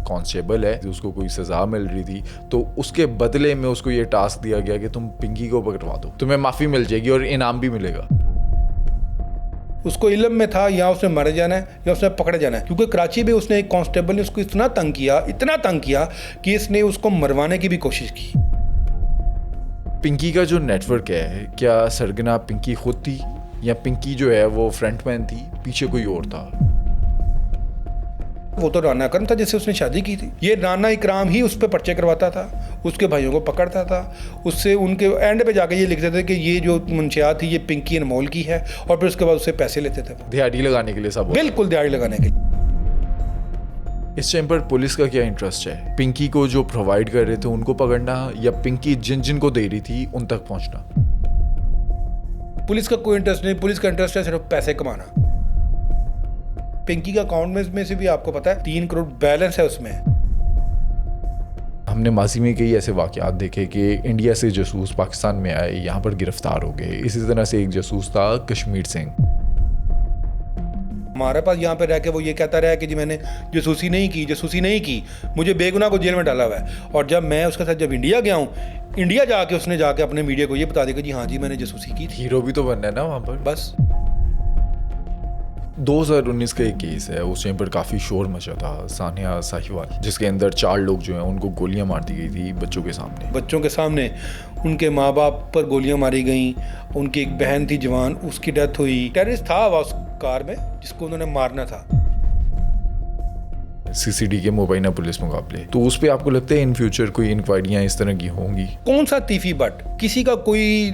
Constable है, उसको कोई सज़ा मिल रही थी, तो उसके बदले में उसको ये टास्क दिया गया कि तुम पिंकी को पकड़वा दो, तुम्हें माफ़ी मिल जाएगी और इनाम भी मिलेगा। उसको इल्म में था या उसने मर जाना है या उसने पकड़े जाना है, क्योंकि कराची में उसने एक कांस्टेबल ने उसको इतना तंग किया कि इसने उसको मरवाने की भी कोशिश की। पिंकी का जो नेटवर्क है, क्या सरगना पिंकी खुद थी या पिंकी जो है वो फ्रंटमैन थी, पीछे कोई और था? वो तो राना अकरम था जिससे उसने शादी की थी। ये राना इकराम ही उस पर पर्चे करवाता था, उसके भाइयों को पकड़ता था, उससे उनके एंड पे जाके ये लिखते थे कि ये जो मंशियात थी ये पिंकी अनमोल की है, और फिर उसके बाद उससे पैसे लेते थे। दिहाड़ी लगाने के लिए सब। बिल्कुल दिहाड़ी लगाने के लिए। इस टाइम पर पुलिस का क्या इंटरेस्ट है? पिंकी को जो प्रोवाइड कर रहे थे उनको पकड़ना या पिंकी जिन जिन को दे रही थी उन तक पहुंचना? पुलिस का कोई इंटरेस्ट नहीं, पुलिस का इंटरेस्ट है सिर्फ पैसे कमाना। पिंकी का अकाउंट में से भी आपको पता है 3 करोड़ बैलेंस है उसमें। हमने माजी में कई ऐसे वाक़यात देखे कि इंडिया से जासूस पाकिस्तान में आए, यहाँ पर गिरफ्तार हो गए। इसी तरह से एक जासूस था कश्मीर सिंह। हमारे पास यहाँ पे रह के वो ये कहता रहा कि जी मैंने जासूसी नहीं की, मुझे बेगुनाह को जेल में डाला हुआ है। और जब मैं उसके साथ जब इंडिया गया हूँ, इंडिया जाके उसने जाके अपने मीडिया को ये बता दिया कि जी हाँ जी मैंने जासूसी की थी। हीरो भी तो बनना है ना वहाँ पर। बस 2019 का एक केस है, उस टाइम पर काफ़ी शोर मचा था, सानिया साहिवाल, जिसके अंदर 4 लोग जो हैं उनको गोलियां मार दी गई थी बच्चों के सामने। उनके माँ बाप पर गोलियां मारी गई। उनकी एक बहन थी जवान, उसकी डेथ हुई। टेररिस्ट था वह उस कार में जिसको उन्होंने मारना था। CCD के मुबैना पुलिस मुकाबले, तो उस पर आपको लगता है इन फ्यूचर कोई इंक्वायरियाँ इस तरह की होंगी? कौन सा तीफी बट, किसी का कोई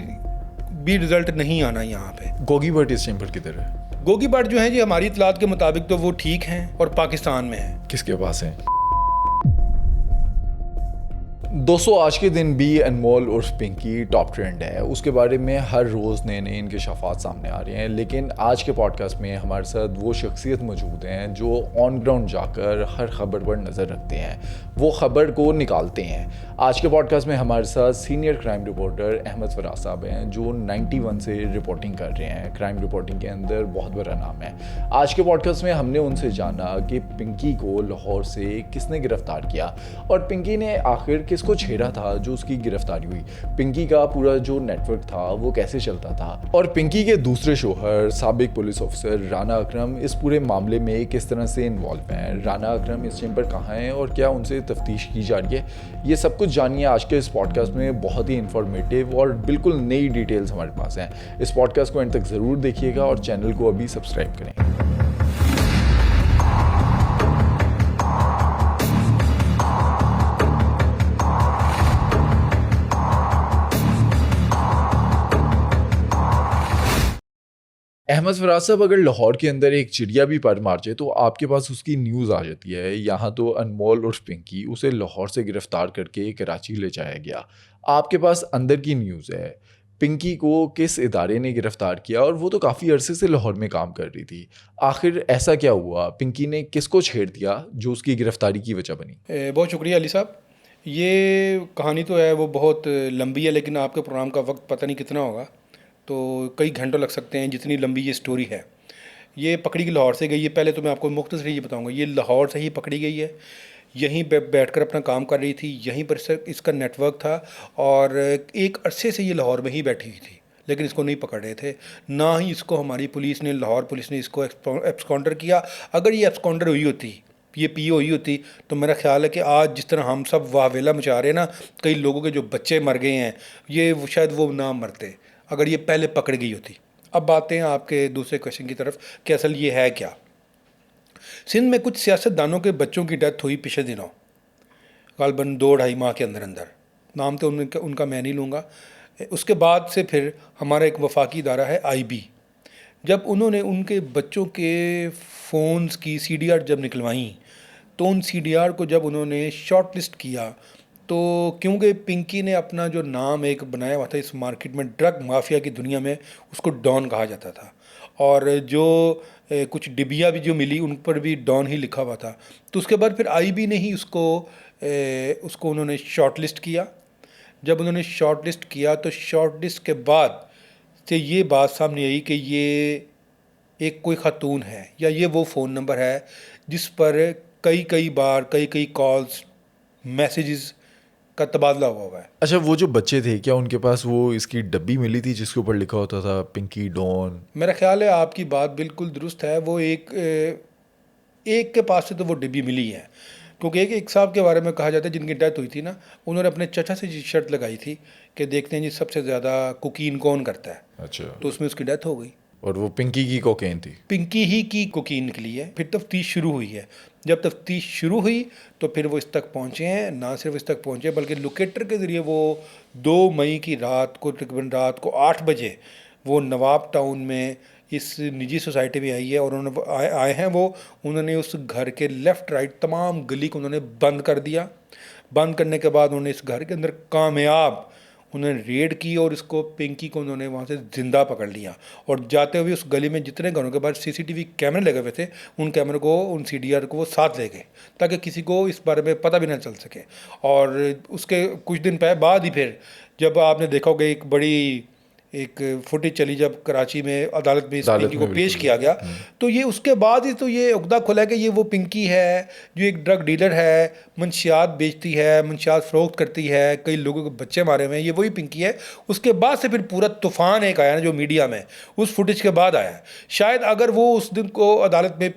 भी रिजल्ट नहीं आना यहाँ पे। गोगी भट्ट इस टाइम पर किधर है? गोगी भट्ट जो है जी हमारी इतलात के मुताबिक तो वो ठीक हैं और पाकिस्तान में है। किसके पास है? दोस्तों, आज के दिन भी अनमोल और पिंकी टॉप ट्रेंड है। उसके बारे में हर रोज़ नए नए इंकशाफात सामने आ रहे हैं, लेकिन आज के पॉडकास्ट में हमारे साथ वो शख्सियत मौजूद हैं जो ऑन ग्राउंड जाकर हर खबर पर नज़र रखते हैं, वो खबर को निकालते हैं। आज के पॉडकास्ट में हमारे साथ senior crime reporter Ahmad Faraz साहब हैं जो 91 से रिपोर्टिंग कर रहे हैं। क्राइम रिपोर्टिंग के अंदर बहुत बड़ा नाम है। आज के पॉडकास्ट में हमने उनसे जाना कि पिंकी को लाहौर से किसने गिरफ्तार किया और पिंकी ने आखिर किसको छेड़ा था जो उसकी गिरफ्तारी हुई। पिंकी का पूरा जो नेटवर्क था वो कैसे चलता था, और पिंकी के दूसरे शोहर साबिक पुलिस ऑफिसर राना अकरम इस पूरे मामले में किस तरह से इन्वॉल्व हैं। राना अकरम इस टाइम पर कहाँ हैं और क्या उनसे तफ्तीश की जा रही है, ये सब कुछ जानिए आज के इस पॉडकास्ट में। बहुत ही इंफॉर्मेटिव और बिल्कुल नई डिटेल्स हमारे पास हैं। इस पॉडकास्ट को एंड तक ज़रूर देखिएगा और चैनल को अभी सब्सक्राइब करें। अहमद फराज साहब, अगर लाहौर के अंदर एक चिड़िया भी पर मार जाए तो आपके पास उसकी न्यूज़ आ जाती है। यहाँ तो अनमोल और पिंकी, उसे लाहौर से गिरफ्तार करके कराची ले जाया गया। आपके पास अंदर की न्यूज़ है, पिंकी को किस इदारे ने गिरफ्तार किया और वो तो काफ़ी अरसे से लाहौर में काम कर रही थी। आखिर ऐसा क्या हुआ, पिंकी ने किसको छेड़ दिया जो उसकी गिरफ्तारी की वजह बनी? बहुत शुक्रिया अली साहब। ये कहानी तो है वो बहुत लंबी है, लेकिन आपके प्रोग्राम का वक्त पता नहीं कितना होगा, तो कई घंटों लग सकते हैं जितनी लंबी ये स्टोरी है। ये पकड़ी गई लाहौर से गई है। पहले तो मैं आपको मुख्तसर ये बताऊंगा, ये लाहौर से ही पकड़ी गई है। यहीं बैठकर अपना काम कर रही थी, यहीं पर इसका नेटवर्क था और एक अरसे से ये लाहौर में ही बैठी हुई थी, लेकिन इसको नहीं पकड़ रहे थे। ना ही इसको हमारी पुलिस ने, लाहौर पुलिस ने इसको एब्सकॉन्डर किया। अगर ये एब्सकॉन्डर हुई होती, ये पीओ हुई होती, तो मेरा ख्याल है कि आज जिस तरह हम सब वाहवेला मचा रहे हैं ना, कई लोगों के जो बच्चे मर गए हैं, ये शायद वो ना मरते अगर ये पहले पकड़ गई होती। अब आते हैं आपके दूसरे क्वेश्चन की तरफ कि असल ये है क्या। सिंध में कुछ सियासतदानों के बच्चों की डेथ हुई पिछले दिनों, गालबन 2-2.5 माह के अंदर अंदर। नाम तो उनका मैं नहीं लूँगा। उसके बाद से फिर हमारा एक वफाकी इदारा है IB, जब उन्होंने उनके बच्चों के फ़ोन्स की CDR जब निकलवाई, तो उन CDR को जब उन्होंने शॉर्ट लिस्ट किया, तो क्योंकि पिंकी ने अपना जो नाम एक बनाया हुआ था इस मार्केट में, ड्रग माफिया की दुनिया में उसको डॉन कहा जाता था, और जो कुछ डिबिया भी जो मिली उन पर भी डॉन ही लिखा हुआ था। तो उसके बाद फिर IB ने ही उसको उन्होंने शॉर्ट लिस्ट किया। जब उन्होंने शॉर्ट लिस्ट किया तो शॉर्ट लिस्ट के बाद से ये बात सामने आई कि ये एक कोई ख़ातून है या ये वो फ़ोन नंबर है जिस पर कई बार कई कॉल्स, मैसेजेस का तबादला हुआ है। अच्छा, वो जो बच्चे थे क्या उनके पास वो इसकी डब्बी मिली थी जिसके ऊपर लिखा होता था पिंकी डॉन? मेरा ख्याल है आपकी बात बिल्कुल दुरुस्त है। वो एक के पास से तो वो डिब्बी मिली है, क्योंकि एक साहब के बारे में कहा जाता है जिनकी डेथ हुई थी ना, उन्होंने अपने चचा से जी शर्त लगाई थी कि देखते हैं जी सबसे ज़्यादा कुकीन कौन करता है, अच्छा, तो उसमें उसकी डेथ हो गई। और वो पिंकी की कोकेन थी? पिंकी ही की कोकीन निकली है। फिर तफ्तीश शुरू हुई है। जब तफ्तीश शुरू हुई तो फिर वो इस तक पहुँचे हैं। ना सिर्फ इस तक पहुँचे बल्कि लोकेटर के ज़रिए वो 2 मई की रात को तकरीबन रात को 8 बजे वो नवाब टाउन में इस निजी सोसाइटी में आई है, और उन्होंने आए हैं वो, उन्होंने उस घर के लेफ़्ट राइट तमाम गली को उन्होंने बंद कर दिया। बंद करने के बाद उन्होंने इस घर के अंदर कामयाब उन्होंने रेड की और इसको पिंकी को उन्होंने वहाँ से ज़िंदा पकड़ लिया। और जाते हुए उस गली में जितने घरों के बाद सीसीटीवी कैमरे लगे हुए थे, उन कैमरे को, उन सीडीआर को वो साथ ले गए ताकि किसी को इस बारे में पता भी ना चल सके। और उसके कुछ दिन बाद ही फिर जब आपने देखा होगा एक फुटेज चली जब कराची में अदालत में इस पिंकी को पेश किया गया, तो ये उसके बाद ही तो ये उगदा खुला कि ये वो पिंकी है जो एक ड्रग डीलर है, मंशियात बेचती है, मंशियात फ़रोख्त करती है, कई लोगों के बच्चे मारे हुए हैं, ये वही पिंकी है। उसके बाद से फिर पूरा तूफ़ान एक आया ना जो मीडिया में उस फुटेज के बाद आया है। शायद अगर वो उस दिन को अदालत में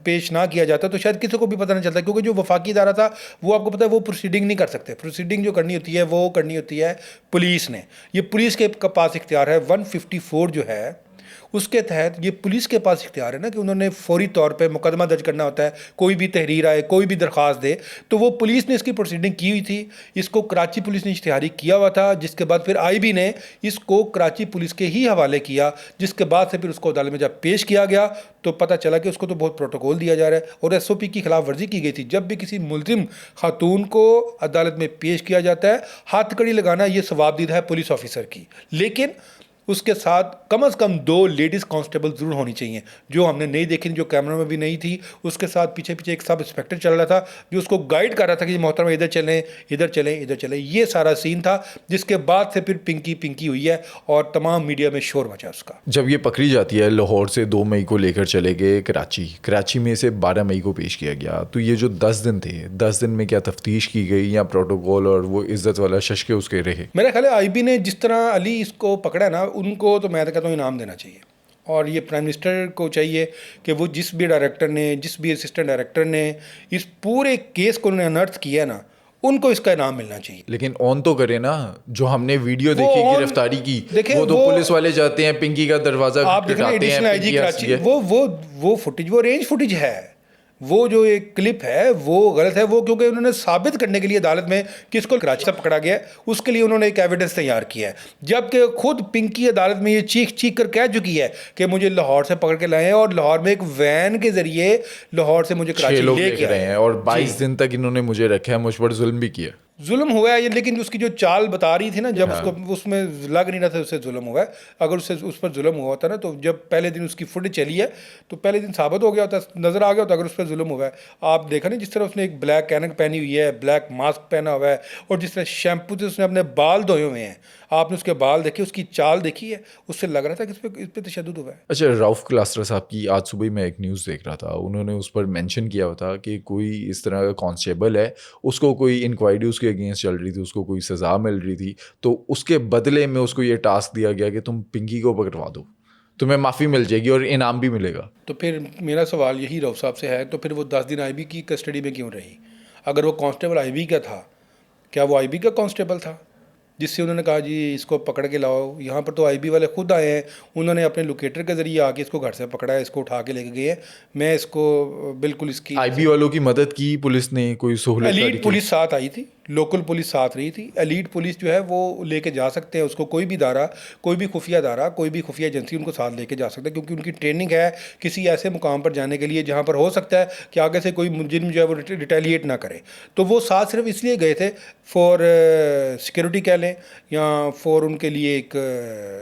पेश ना किया जाता तो शायद किसी को भी पता नहीं चलता, क्योंकि जो वफाकी इदारा था वो आपको पता है वो प्रोसीडिंग नहीं कर सकते। प्रोसीडिंग जो करनी होती है वो करनी होती है पुलिस ने। ये पुलिस के पास इख्तियार है। 154 जो है उसके तहत ये पुलिस के पास इख्तियार है ना कि उन्होंने फौरी तौर पे मुकदमा दर्ज करना होता है। कोई भी तहरीर आए, कोई भी दरख्वास्त दे, तो वो पुलिस ने इसकी प्रोसीडिंग की हुई थी। इसको कराची पुलिस ने इश्तिहारी किया हुआ था, जिसके बाद फिर आईबी ने इसको कराची पुलिस के ही हवाले किया, जिसके बाद से फिर उसको अदालत में जब पेश किया गया तो पता चला कि उसको तो बहुत प्रोटोकॉल दिया जा रहा है और SOP की खिलाफ वर्जी की गई थी। जब भी किसी मुलजिम खातून को अदालत में पेश किया जाता है, हथकड़ी लगाना ये सवाबदीद है पुलिस ऑफिसर की, लेकिन उसके साथ कम से कम 2 लेडीज़ कांस्टेबल ज़रूर होनी चाहिए, जो हमने नहीं देखी, जो कैमरा में भी नहीं थी। उसके साथ पीछे पीछे एक सब इंस्पेक्टर चल रहा था जो उसको गाइड कर रहा था कि मोहतरमा इधर चलें, इधर चलें, इधर चलें। ये सारा सीन था, जिसके बाद से फिर पिंकी हुई है और तमाम मीडिया में शोर मचा उसका। जब ये पकड़ी जाती है, लाहौर से 2 मई को लेकर चले गए कराची में से 12 मई को पेश किया गया, तो ये जो 10 दिन थे, 10 दिन में क्या तफ्तीश की गई या प्रोटोकॉल और वो इज्जत वाला शशके उसके रहे? मेरा ख्याल है आईबी ने जिस तरह अली इसको पकड़ा ना, उनको तो मैं तो कहता हूँ इनाम देना चाहिए। और ये प्राइम मिनिस्टर को चाहिए कि वो जिस भी डायरेक्टर ने, जिस भी असिस्टेंट डायरेक्टर ने इस पूरे केस को उन्होंने अनर्थ किया ना, उनको इसका इनाम मिलना चाहिए। लेकिन ऑन तो करे ना, जो हमने वीडियो देखी गिरफ्तारी की, वो तो पुलिस वाले जाते हैं, पिंकी का दरवाजा आप देखें एडिशनल आईजी कराची, वो फुटेज, वो रेंज फुटेज है। वो जो एक क्लिप है वो गलत है, वो क्योंकि उन्होंने साबित करने के लिए अदालत में किसको कराची से पकड़ा गया उसके लिए उन्होंने एक एविडेंस तैयार किया है, जबकि खुद पिंकी अदालत में ये चीख कर कह चुकी है कि मुझे लाहौर से पकड़ के लाए हैं और लाहौर में एक वैन के जरिए लाहौर से मुझे कराची लेके आए हैं और 22 दिन तक इन्होंने मुझे रखा है, मुझ पर जुल्म भी किया। जुल्म हुआ है ये, लेकिन उसकी जो चाल बता रही थी ना, जब उसको उसमें लग नहीं रहा था उससे जुल्म हुआ है। अगर उससे उस पर जुल्म हुआ होता ना, तो जब पहले दिन उसकी फुटेज चली है तो पहले दिन साबित हो गया होता, नज़र आ गया होता अगर उस पर जुल्म हुआ है। आप देखा नहीं जिस तरह उसने एक ब्लैक कैनक पहनी हुई है, ब्लैक मास्क पहना हुआ है, और जिस तरह शैम्पू से उसने अपने बाल धोए हुए हैं, आपने उसके बाल देखे, उसकी चाल देखी है, उससे लग रहा था कि इस पर तशद्दुद हुआ है। अच्छा, रऊफ़ क्लास्टर साहब की आज सुबह मैं एक न्यूज़ देख रहा था, उन्होंने उस पर मेंशन किया हुआ था कि कोई इस तरह का कांस्टेबल है, उसको कोई इंक्वायरी उसके अगेंस्ट चल रही थी, उसको कोई सज़ा मिल रही थी, तो उसके बदले में उसको ये टास्क दिया गया कि तुम पिंकी को पकड़वा दो, तुम्हें माफ़ी मिल जाएगी और इनाम भी मिलेगा। तो फिर मेरा सवाल यही रऊफ़ साहब से है, तो फिर वो 10 दिन आईबी की कस्टडी में क्यों रही? अगर वो कांस्टेबल आईबी का था, क्या वो आईबी का कांस्टेबल था जिससे उन्होंने कहा जी इसको पकड़ के लाओ? यहाँ पर तो आईबी वाले खुद आए हैं, उन्होंने अपने लोकेटर के ज़रिए आके इसको घर से पकड़ा है, इसको उठा के लेके गए हैं। मैं इसको बिल्कुल इसकी आईबी वालों की मदद की पुलिस ने, कोई सहूलत? एलीट पुलिस साथ आई थी, लोकल पुलिस साथ रही थी। एलीट पुलिस जो है वो लेके जा सकते हैं उसको, कोई भी दारा, कोई भी खुफिया दारा, कोई भी खुफिया एजेंसी उनको साथ लेके जा सकते हैं, क्योंकि उनकी ट्रेनिंग है किसी ऐसे मुकाम पर जाने के लिए जहाँ पर हो सकता है कि आगे से कोई मुजरिम जो है वो रिटेलिएट ना करे। तो वो साथ सिर्फ इसलिए गए थे फॉर सिक्योरिटी कह लें या फॉर उनके लिए एक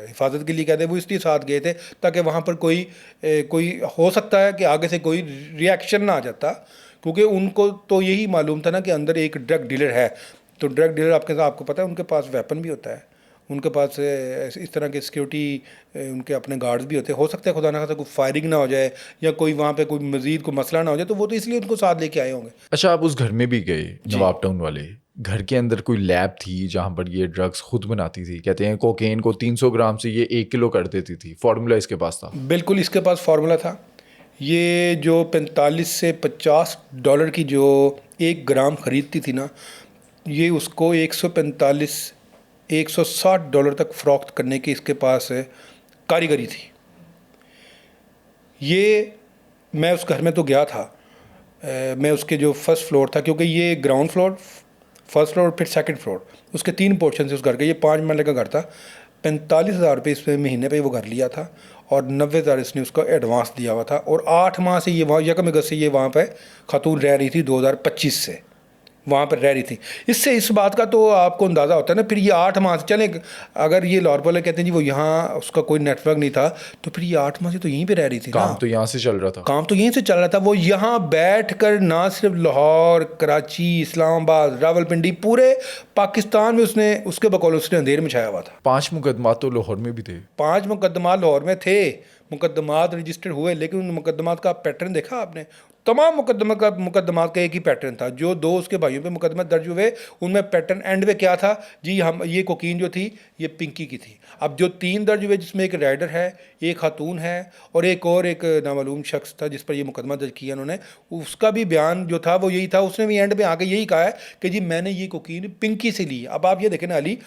हिफाजत के लिए कहते हैं, वो इसलिए साथ गए थे ताकि वहाँ पर कोई हो सकता है कि आगे से कोई रिएक्शन ना आ जाता, क्योंकि उनको तो यही मालूम था ना कि अंदर एक ड्रग डीलर है। तो ड्रग डीलर आपको पता है उनके पास वेपन भी होता है, उनके पास इस तरह के सिक्योरिटी उनके अपने गार्ड्स भी होते हैं। हो सकता है खुदा ना खास्ता कोई फायरिंग ना हो जाए या कोई वहाँ पे कोई मज़ीद कोई मसला ना हो जाए, तो वो तो इसलिए उनको साथ लेके आए होंगे। अच्छा, आप उस घर में भी गए, नवाब टाउन वाले घर के अंदर कोई लैब थी जहाँ पर ये ड्रग्स खुद बनाती थी? कहते हैं कोकेन को 300 ग्राम से ये 1 किलो कर देती थी, फार्मूला इसके पास था। बिल्कुल इसके पास फार्मूला था। ये जो 45 से $50 की जो 1 ग्राम ख़रीदती थी ना, ये उसको 145 $160 तक फ़रोख्त करने की इसके पास कारीगरी थी। ये मैं उस घर में तो गया था, मैं उसके जो फर्स्ट फ्लोर था, क्योंकि ये ग्राउंड फ्लोर, फर्स्ट फ्लोर, फिर सेकंड फ्लोर, उसके 3 पोर्शन से उस घर के। ये 5 महले का घर था। 45,000 रुपये इसमें महीने पे वो घर लिया था और 90,000 इसने उसको एडवांस दिया हुआ था। और 8 माह से ये वहाँ, 1 अगस्त से ये वहाँ पे खातून रह रही थी, 2025 से वहाँ पर रह रही थी। इससे इस बात का तो आपको अंदाज़ा होता है ना। फिर ये 8 माह से चले, अगर ये लाहौर वाले कहते हैं जी वो यहाँ उसका कोई नेटवर्क नहीं था, तो फिर ये 8 माह से तो यहीं पे रह रही थी। काम तो यहाँ से चल रहा था। काम तो यहीं से चल रहा था। वो यहाँ बैठ कर ना सिर्फ लाहौर, कराची, इस्लामाबाद, रावलपिंडी, पूरे पाकिस्तान में उसने, उसके बकौल उसने अंधेर मचाया हुआ था। 5 मुकदमात तो लाहौर में भी थे। 5 मुकदमात लाहौर में थे, मुकदमात रजिस्टर्ड हुए, लेकिन उन मुकदमात का पैटर्न देखा आपने? तमाम मुकदमात का एक ही पैटर्न था। जो 2 उसके भाइयों पे मुकदमे दर्ज हुए, उनमें पैटर्न एंड में क्या था जी, हम ये कोकीन जो थी ये पिंकी की थी। अब जो 3 दर्ज हुए, जिसमें एक राइडर है, एक खातून है और एक नामालूम शख्स था जिस पर ये मुकदमा दर्ज किया उन्होंने, उसका भी बयान जो था वो यही था। उसने भी एंड में आके यही कहा है कि जी मैंने ये कोकीन पिंकी से ली। अब आप ये देखें ना अली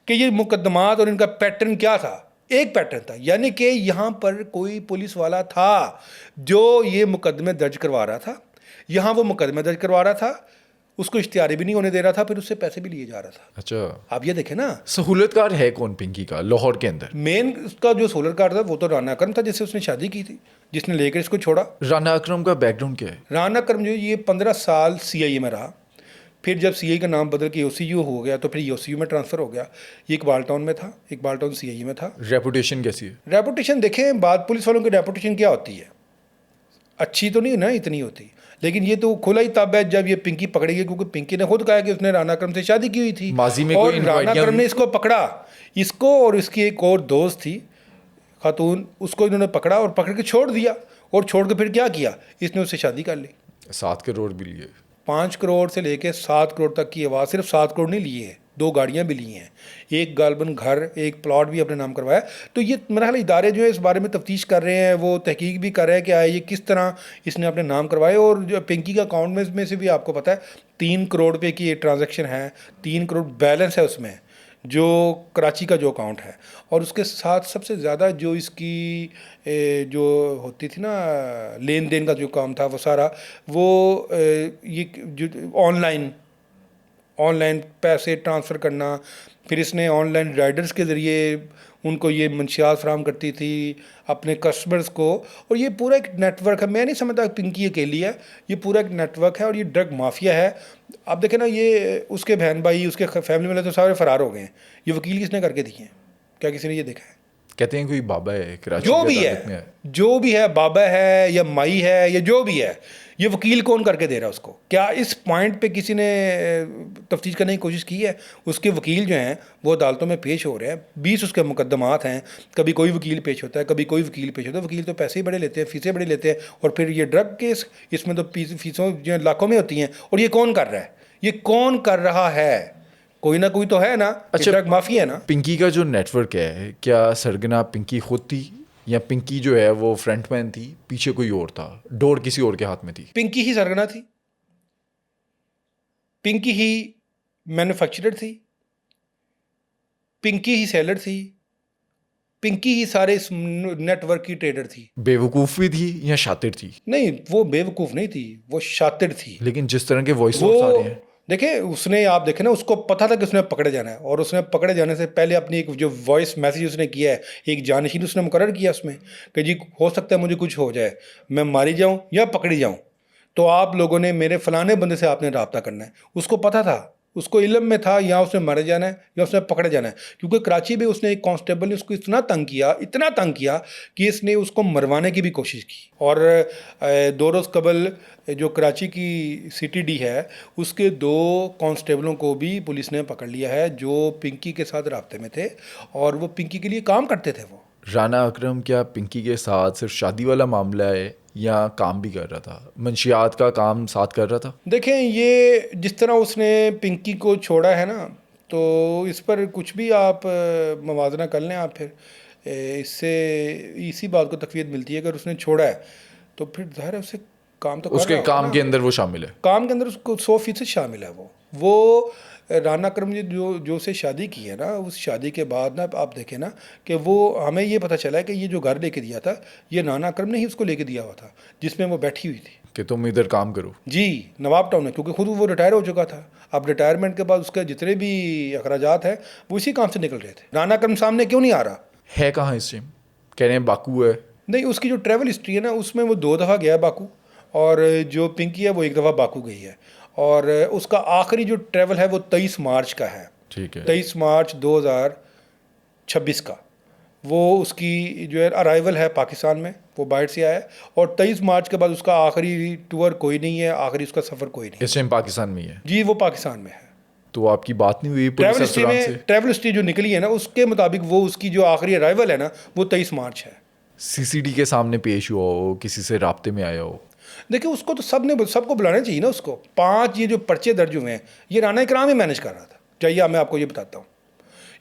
कि ये मुकदमात और इनका पैटर्न क्या था, एक पैटर्न था। यानी कि यहाँ पर कोई पुलिस वाला था जो ये मुकदमे दर्ज करवा रहा था, यहाँ वो मुकदमे दर्ज करवा रहा था, उसको इश्तिहारी भी नहीं होने दे रहा था, फिर उससे पैसे भी लिए जा रहा था। अच्छा, आप ये देखें ना। सहूलतकार है कौन पिंकी का लाहौर के अंदर? मेन उसका जो सहूलतकार था वो तो राना अकरम था, जिससे उसने शादी की थी, जिसने लेकर इसको छोड़ा। राना अकरम का बैकग्राउंड क्या है? राना अकरम जो ये 15 साल CIA में रहा, फिर जब CI का नाम बदल के OCU हो गया तो फिर OCU में ट्रांसफ़र हो गया। ये इकबाल टाउन में था, इकबाल टाउन CI में था। रेपुटेशन कैसी है? रेपुटेशन देखें, बात पुलिस वालों की रेपुटेशन क्या होती है, अच्छी तो नहीं ना इतनी होती, लेकिन ये तो खुला ही तब है जब ये पिंकी पकड़ी गई, क्योंकि पिंकी ने खुद कहा कि उसने राना अकरम से शादी की हुई थी माजी में और कोई राना अकरम ने इसको पकड़ा, इसको और इसकी एक और दोस्त थी खातून, उसको इन्होंने पकड़ा और पकड़ के छोड़ दिया। और छोड़ के फिर क्या किया, इसने उससे शादी कर ली। 7 करोड़ भी लिए। 5 करोड़ से लेके 7 करोड़ तक की आवाज़, सिर्फ 7 करोड़ नहीं लिए है, 2 गाड़ियाँ भी ली हैं, एक गालबन घर, एक प्लॉट भी अपने नाम करवाया। तो ये मेरा ख्याल इदारे जो है इस बारे में तफ्तीश कर रहे हैं, वो तहकीक भी कर रहे हैं कि ये किस तरह इसने अपने नाम करवाए। और जो पिंकी का अकाउंट में से भी आपको पता है 3 करोड़ रुपये की एक ट्रांजेक्शन है, 3 करोड़ बैलेंस है उसमें, जो कराची का जो अकाउंट है। और उसके साथ सबसे ज़्यादा जो इसकी जो होती थी ना लेन देन का जो काम था वो सारा, वो ये जो ऑनलाइन पैसे ट्रांसफ़र करना, फिर इसने ऑनलाइन राइडर्स के ज़रिए उनको ये मंशियात फराहम करती थी अपने कस्टमर्स को। और ये पूरा एक नेटवर्क है, मैं नहीं समझता पिंकी अकेली है, ये पूरा एक नेटवर्क है और ये ड्रग माफिया है। आप देखें ना, ये उसके बहन भाई, उसके फैमिली वाले तो सारे फरार हो गए हैं। ये वकील किसने करके दिए हैं, क्या किसी ने ये देखा है? कहते हैं कोई बाबा है कराची जो की भी अदालत में है, जो भी है, बाबा है या माई है या जो भी है, ये वकील कौन करके दे रहा है उसको? क्या इस पॉइंट पे किसी ने तफ्तीश करने की कोशिश की है? उसके वकील जो हैं वो अदालतों में पेश हो रहे हैं, 20 उसके मुकदमात हैं, कभी कोई वकील पेश होता है, कभी कोई वकील पेश होता है। वकील तो पैसे ही बड़े लेते हैं, फीसें बड़े लेते हैं, और फिर ये ड्रग केस, इसमें तो फीसों जो लाखों में होती हैं। और ये कौन कर रहा है, ये कौन कर रहा है? कोई ना कोई तो है ना। अच्छा, ड्रग माफिया है ना। पिंकी का जो नेटवर्क है, क्या सरगना पिंकी खुद थी या पिंकी जो है वो फ्रंटमैन थी, पीछे कोई और था, डोर किसी और के हाथ में थी? पिंकी ही सरगना थी, पिंकी ही मैन्युफैक्चरर थी, पिंकी ही सेलर थी, पिंकी ही सारे इस नेटवर्क की ट्रेडर थी। बेवकूफ़ भी थी या शातिर थी? नहीं, वो बेवकूफ़ नहीं थी, वो शातिर थी। लेकिन जिस तरह के वॉइस नोट्स आ रहे हैं, देखे उसने, आप देखें ना, उसको पता था कि उसने पकड़े जाना है, और उसने पकड़े जाने से पहले अपनी एक जो वॉइस मैसेज उसने किया है, एक जानशीन उसने मुकर्रर किया उसमें कि जी हो सकता है मुझे कुछ हो जाए, मैं मारी जाऊं या पकड़ी जाऊं, तो आप लोगों ने मेरे फलाने बंदे से आपने रब्ता करना है। उसको पता था, उसको इल्म में था या उसने मारे जाना है या उसने पकड़े जाना है, क्योंकि कराची में उसने एक कांस्टेबल ने उसको इतना तंग किया कि इसने उसको मरवाने की भी कोशिश की। और 2 रोज़ कबल जो कराची की CTD है उसके 2 कांस्टेबलों को भी पुलिस ने पकड़ लिया है जो पिंकी के साथ राब्ते में थे और वो पिंकी के लिए काम करते थे। वो राना अकरम क्या पिंकी के साथ सिर्फ शादी वाला मामला है या काम भी कर रहा था, मंशियात का काम साथ कर रहा था? देखें, ये जिस तरह उसने पिंकी को छोड़ा है ना, तो इस पर कुछ भी आप मवाजना कर लें आप, फिर इससे इसी बात को तकवीत मिलती है। अगर उसने छोड़ा है तो फिर ज़ाहिर है उसे काम तो कर उसके रहा होगा काम ना। के अंदर वो शामिल है। काम के अंदर उसको 100% शामिल है। वो राना अकरम ने जो उसे शादी की है ना, उस शादी के बाद ना आप देखें ना कि वो हमें ये पता चला है कि ये जो घर लेके दिया था ये राना अकरम ने ही उसको लेके दिया हुआ था जिसमें वो बैठी हुई थी। कि तुम इधर काम करो। जी, नवाब टाउन में, क्योंकि खुद वो रिटायर हो चुका था। अब रिटायरमेंट के बाद उसके जितने भी अखराजात हैं वो इसी काम से निकल रहे थे। राना अकरम सामने क्यों नहीं आ रहा है? कहाँ इस टाइम? कह रहे हैं बाकू है। नहीं, उसकी जो ट्रैवल हिस्ट्री है ना उसमें वो 2 दफ़ा गया है बाकू, और जो पिंकी है वो 1 दफ़ा बाकू गई है। और उसका आखिरी जो ट्रैवल है वो 23 मार्च का है। ठीक है। 23 मार्च 2026 का वो उसकी जो है अराइवल है पाकिस्तान में, वो बाहर से आया है। और 23 मार्च के बाद उसका आखिरी टूर कोई नहीं है, आखिरी उसका सफ़र कोई नहीं है। इस टाइम पाकिस्तान में ही है? जी, वो पाकिस्तान में है। तो आपकी बात नहीं हुई पुलिस ट्रैवल हिस्ट्री अफसरान में से? ट्रैवल हिस्ट्री जो निकली है ना उसके मुताबिक वो उसकी जो आखिरी अराइवल है ना वो 23 मार्च है। CCD के सामने पेश हुआ हो, किसी से राब्ते में आया हो? देखिए, उसको तो सबको बुलाना चाहिए ना। उसको 5 ये जो पर्चे दर्ज हुए हैं ये राना इकराम ही मैनेज कर रहा था। चाहिए मैं आपको ये बताता हूँ,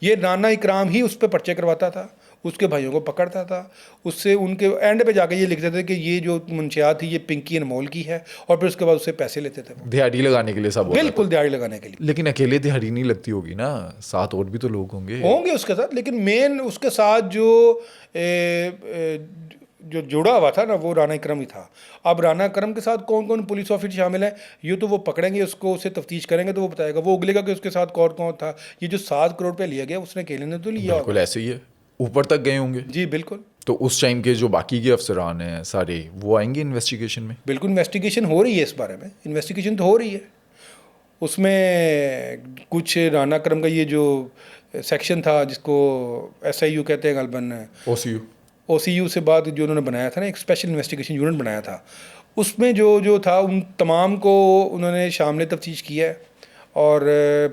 ये राना इकराम ही उस पर पर्चे करवाता था, उसके भाइयों को पकड़ता था, उससे उनके एंड पे जाके ये लिखते थे कि ये जो मुंशियात थी ये पिंकी अनमोल की है, और फिर उसके बाद उससे पैसे लेते थे वो। दिहाड़ी लगाने के लिए सब होता बिल्कुल, दिहाड़ी लगाने के लिए। था। लेकिन अकेले दिहाड़ी नहीं लगती होगी ना, साथ और भी तो लोग होंगे। उसके साथ, लेकिन मेन उसके साथ जो जुड़ा हुआ था ना वो राना इकरम ही था। अब राना इकरम के साथ कौन कौन पुलिस ऑफिसर शामिल है ये तो वो पकड़ेंगे, उसको उससे तफ्तीश करेंगे तो वो बताएगा, वो उगलेगा कि उसके साथ कौन कौन था। ये जो 7 करोड़ रुपये लिया गया उसने अकेले ने तो लिया बिल्कुल होगा। ऐसे ही है, ऊपर तक गए होंगे। जी बिल्कुल। तो उस टाइम के जो बाकी के अफसरान हैं सारे, वो आएंगे इन्वेस्टिगेशन में? बिल्कुल, इन्वेस्टिगेशन हो रही है इस बारे में, इन्वेस्टिगेशन तो हो रही है। उसमें कुछ राना इकरम का ये जो सेक्शन था जिसको SIU कहते हैं गलबन, OCU OCU से बाद जो उन्होंने बनाया था ना, एक स्पेशल इन्वेस्टिगेशन यूनिट बनाया था, उसमें जो था उन तमाम को उन्होंने शामिल तफ्तीश किया है और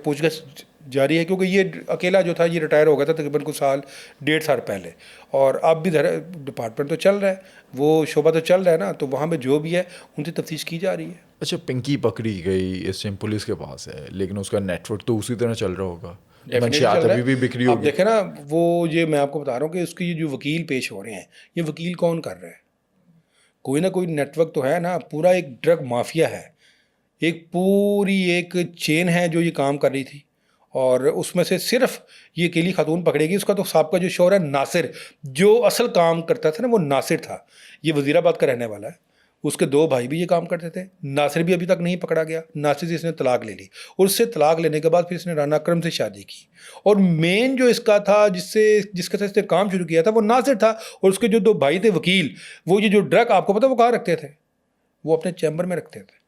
पूछताछ जारी है। क्योंकि ये अकेला जो था ये रिटायर हो गया था तकरीबन कुछ 1.5 साल पहले, और अब भी डिपार्टमेंट तो चल रहा है, वो शोबा तो चल रहा है ना, तो वहाँ पे जो भी है उनसे तफ्तीश की जा रही है। अच्छा, पिंकी पकड़ी गई, इस टाइम पुलिस के पास है, लेकिन उसका नेटवर्क तो उसी तरह चल रहा होगा, मंशियात अभी भी बिक्री आप होगी। देखें ना, वो ये मैं आपको बता रहा हूँ कि उसके ये जो वकील पेश हो रहे हैं, ये वकील कौन कर रहा है? कोई ना कोई नेटवर्क तो है ना, पूरा एक ड्रग माफिया है, एक पूरी एक चेन है जो ये काम कर रही थी, और उसमें से सिर्फ ये अकेली खातून पकड़ेगी। उसका तो साहब का जो शोहर है नासिर, जो असल काम करता था ना वो नासिर था, ये वजीराबाद का रहने वाला है। उसके 2 भाई भी ये काम करते थे। नासिर भी अभी तक नहीं पकड़ा गया। नासिर से इसने तलाक ले ली, और उससे तलाक लेने के बाद फिर इसने राना अकरम से शादी की, और मेन जो इसका था जिसके साथ इसने काम शुरू किया था वो नासिर था। और उसके जो 2 भाई थे वकील, वो ये जो ड्रग आपको पता वो कहाँ रखते थे? वो अपने चैम्बर में रखते थे।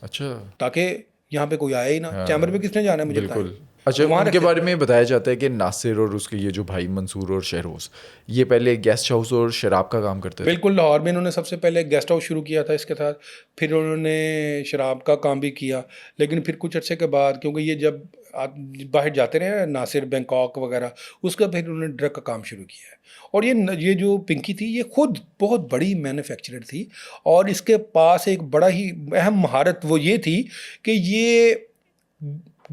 अच्छा, ताकि यहाँ पे कोई आए ही ना। हाँ, चैम्बर में किसने जाना है मुझे बिल्कुल। बताएं। अच्छा, वहाँ उनके रखते बारे में बताया जाता है कि नासिर और उसके ये जो भाई मंसूर और शहरोज, ये पहले गेस्ट हाउस और शराब का काम करते थे। बिल्कुल, लाहौर में इन्होंने सबसे पहले गेस्ट हाउस शुरू किया था इसके साथ, फिर उन्होंने शराब का काम भी किया। लेकिन फिर कुछ अर्से के बाद, क्योंकि ये जब बाहर जाते रहे ना नासिर, बैंकॉक वगैरह, उसका फिर उन्होंने ड्रग का काम शुरू किया है। और ये जो पिंकी थी ये खुद बहुत बड़ी मैन्युफैक्चरर थी, और इसके पास एक बड़ा ही अहम महारत वो ये थी कि ये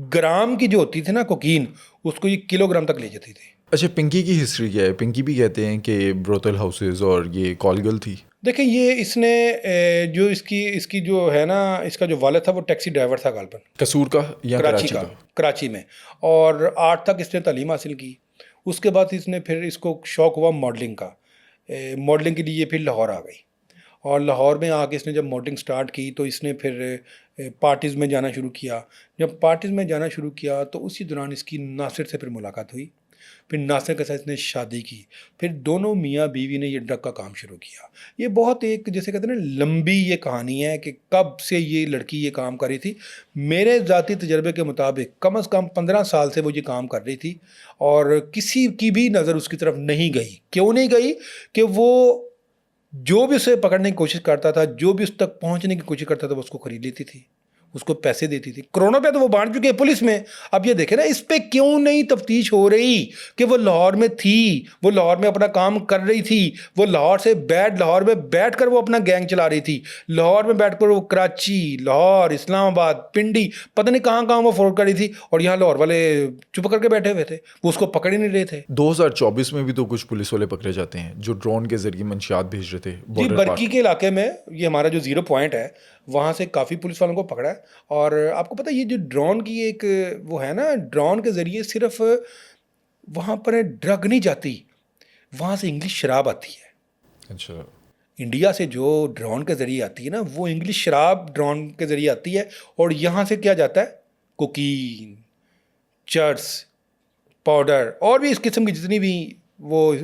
ग्राम की जो होती थी ना कोकीन, उसको ये किलोग्राम तक ले जाती थी। अच्छा, पिंकी की हिस्ट्री क्या है? पिंकी भी कहते हैं कि ब्रोथल हाउसेज और ये कॉलगल थी। देखिए, ये इसने जो इसकी जो है ना, इसका जो वालिद था वो टैक्सी ड्राइवर था गालबन, कसूर का या कराची का? कराची में। और 8 तक इसने तालीम हासिल की। उसके बाद इसने फिर इसको शौक़ हुआ मॉडलिंग का। मॉडलिंग के लिए फिर लाहौर आ गई, और लाहौर में आके इसने जब मॉडलिंग स्टार्ट की तो इसने फिर पार्टीज़ में जाना शुरू किया। जब पार्टीज़ में जाना शुरू किया तो उसी दौरान इसकी नासिर से फिर मुलाकात हुई। फिर नासिर के साथ इसने शादी की, फिर दोनों मियाँ बीवी ने ये ड्रग का काम शुरू किया। ये बहुत एक जैसे कहते हैं ना लंबी ये कहानी है कि कब से ये लड़की ये काम कर रही थी। मेरे ज़ाती तजर्बे के मुताबिक कम से कम 15 साल से वो ये काम कर रही थी और किसी की भी नज़र उसकी तरफ नहीं गई। क्यों नहीं गई? कि वो जो भी उसे पकड़ने की कोशिश करता था, जो भी उस तक पहुंचने की कोशिश करता था, वो उसको खरीद लेती थी, उसको पैसे देती थी। करोड़ों पे तो वो बांट चुके हैं पुलिस में। अब ये देखे ना, इस पे क्यों नहीं तफ्तीश हो रही कि वो लाहौर में थी, वो लाहौर में अपना काम कर रही थी, वो लाहौर में बैठ कर वो अपना गैंग चला रही थी, लाहौर में बैठ कर वो कराची, लाहौर, इस्लामाबाद, पिंडी, पता नहीं कहाँ कहाँ वो फॉरवर्ड कर रही थी, और यहाँ लाहौर वाले चुप करके बैठे हुए थे, वो उसको पकड़ ही नहीं रहे थे। 2024 में भी तो कुछ पुलिस वाले पकड़े जाते हैं जो ड्रोन के जरिए मंशियात भेज रहे थे जी, border पार। बरकी के इलाके में ये हमारा जो 0 पॉइंट है, वहाँ से काफ़ी पुलिस वालों को पकड़ा है। और आपको पता है ये जो ड्रोन की एक वो है ना, ड्रोन के ज़रिए सिर्फ वहाँ पर ड्रग नहीं जाती, वहाँ से इंग्लिश शराब आती है। अच्छा। इंडिया से जो ड्रोन के ज़रिए आती है ना, वो इंग्लिश शराब ड्रोन के ज़रिए आती है, और यहाँ से क्या जाता है, कोकीन, चर्स, पाउडर और भी इस किस्म की जितनी भी वो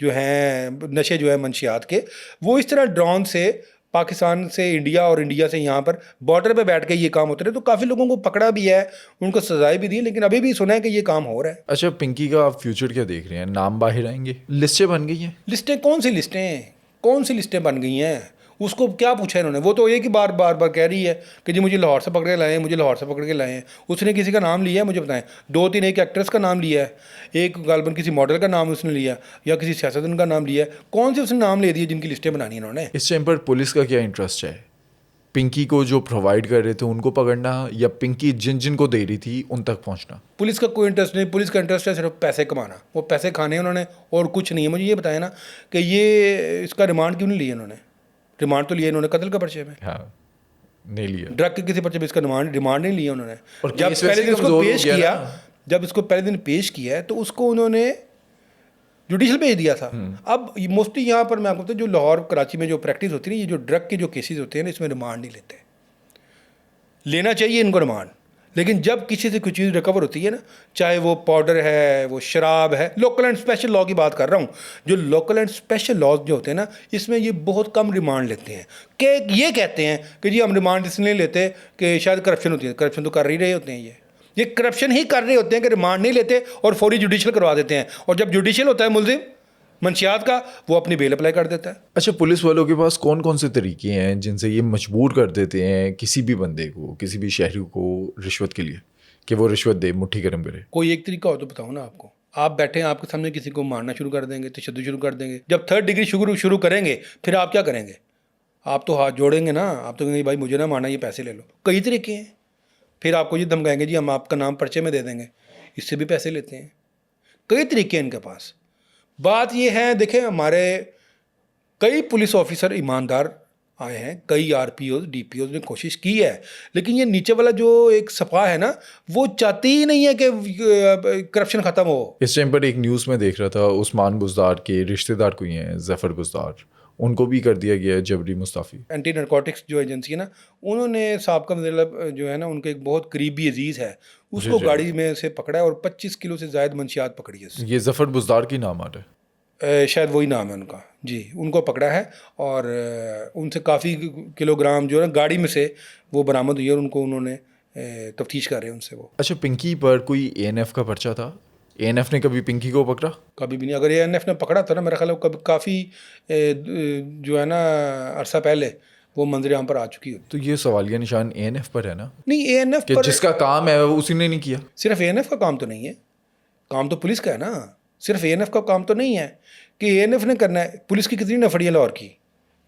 जो हैं नशे जो है मंशियात के, वो इस तरह ड्रोन से पाकिस्तान से इंडिया और इंडिया से यहाँ पर बॉर्डर पे बैठ के ये काम होते रहे। तो काफ़ी लोगों को पकड़ा भी है, उनको सजाएं भी दी, लेकिन अभी भी सुना है कि ये काम हो रहा है। अच्छा, पिंकी का आप फ्यूचर क्या देख रहे हैं? नाम बाहर आएंगे, लिस्टें बन गई हैं? लिस्टें कौन सी लिस्टें बन गई हैं? उसको क्या पूछा इन्होंने? वो तो एक ही बार कह रही है कि जी मुझे लाहौर से पकड़ के लाए हैं, मुझे लाहौर से पकड़ के लाए हैं। उसने किसी का नाम लिया है? मुझे बताएं। 2-3 एक एक्ट्रेस का नाम लिया है, एक गालबन किसी मॉडल का नाम उसने लिया, या किसी सियासतदान का नाम लिया है। कौन से उसने नाम ले दिए जिनकी लिस्टें बनानी इन्होंने? इस टाइम पर पुलिस का क्या इंटरेस्ट है? पिंकी को जो प्रोवाइड कर रहे थे उनको पकड़ना, या पिंकी जिन जिन को दे रही थी उन तक पहुंचना? पुलिस का कोई इंटरेस्ट नहीं। पुलिस का इंटरेस्ट है सिर्फ पैसे कमाना, वो पैसे खाने उन्होंने, और कुछ नहीं है। मुझे ये बताया ना कि ये इसका रिमांड क्यों नहीं लिया इन्होंने? रिमांड तो लिया इन्होंने कत्ल का पर्चे में, हाँ, नहीं लिया। ड्रग के किसी पर्चे में इसका रिमांड नहीं लिया उन्होंने। और जब केस पहले वैसे दिन इसको कमजोर हो पेश गया किया, ना। जब इसको पहले दिन पेश किया है तो उसको उन्होंने जुडिशल भेज दिया था। अब मोस्टली यहाँ पर मैं आपको बताऊँ, जो लाहौर कराची में जो प्रैक्टिस होती है ना, ये जो ड्रग के जो केसेस होते हैं ना, इसमें रिमांड नहीं लेते। लेना चाहिए इनको रिमांड, लेकिन जब किसी से कुछ चीज़ रिकवर होती है ना, चाहे वो पाउडर है, वो शराब है, लोकल एंड स्पेशल लॉ की बात कर रहा हूँ, जो लोकल एंड स्पेशल लॉज जो होते हैं ना, इसमें ये बहुत कम रिमांड लेते हैं। कि ये कहते हैं कि जी हम रिमांड इसलिए लेते कि शायद करप्शन होती है। करप्शन तो कर ही रहे होते हैं, ये करप्शन ही कर रहे होते हैं कि रिमांड नहीं लेते और फौरी जुडिशल करवा देते हैं। और जब जुडिशल होता है मुलजिम मंशियात का, वो अपनी बेल अप्लाई कर देता है। अच्छा, पुलिस वालों के पास कौन कौन से तरीके हैं जिनसे ये मजबूर कर देते हैं किसी भी बंदे को, किसी भी शहरी को रिश्वत के लिए, कि वो रिश्वत दे, मुट्ठी गर्म करे? कोई एक तरीका हो तो बताओ ना आपको। आप बैठे हैं, आपके सामने किसी को मारना शुरू कर देंगे, तशद्दुद शुरू कर देंगे। जब 3rd डिग्री शुरू करेंगे, फिर आप क्या करेंगे? आप तो हाथ जोड़ेंगे ना, आप तो कहेंगे भाई मुझे ना मारना, ये पैसे ले लो। कई तरीके हैं। फिर आपको ये धमकाएंगे जी हम आपका नाम पर्चे में दे देंगे, इससे भी पैसे लेते हैं। कई तरीके हैं इनके पास। बात ये है, देखें हमारे कई पुलिस ऑफिसर ईमानदार आए हैं, कई RPOs DPOs ने कोशिश की है, लेकिन ये नीचे वाला जो एक सपा है ना, वो चाहती ही नहीं है कि करप्शन ख़त्म हो। इस टाइम पर एक न्यूज़ में देख रहा था, उस्मान बुज़दार के रिश्तेदार कोई हैं, ज़फ़र बुज़दार, उनको भी कर दिया गया है जबरी मुस्ताफ़ी। एंटी नारकोटिक्स जो एजेंसी है ना, उन्होंने साबका मतलब जो है ना, उनके एक बहुत करीबी अजीज़ है, उसको गाड़ी में से पकड़ा है और 25 किलो से ज़ायद मंशियात पकड़ी है उससे। ये ज़फ़र बुज़दार की नाम आ रहा है? शायद वही नाम है उनका जी। उनको पकड़ा है और उनसे काफ़ी किलोग्राम जो है ना गाड़ी में से वो बरामद हुई है, और उनको उन्होंने तफ्तीश कर रहे हैं उनसे वो। अच्छा, पिंकी पर कोई ANF का पर्चा था? ANF ने कभी पिंकी को पकड़ा? कभी भी नहीं। अगर ANF ने पकड़ा था ना, मेरा ख्याल है कभी काफ़ी जो है ना अरसा पहले वो मंजर यहाँ पर आ चुकी होती। तो ये सवालिया निशान ANF पर है ना, नहीं, ANF कि पर जिसका काम है उसी ने नहीं किया। सिर्फ ANF का काम तो नहीं है, काम तो पुलिस का है ना। सिर्फ ANF का काम तो नहीं है कि ANF ने करना है। पुलिस की कितनी नफरी है लाहौर की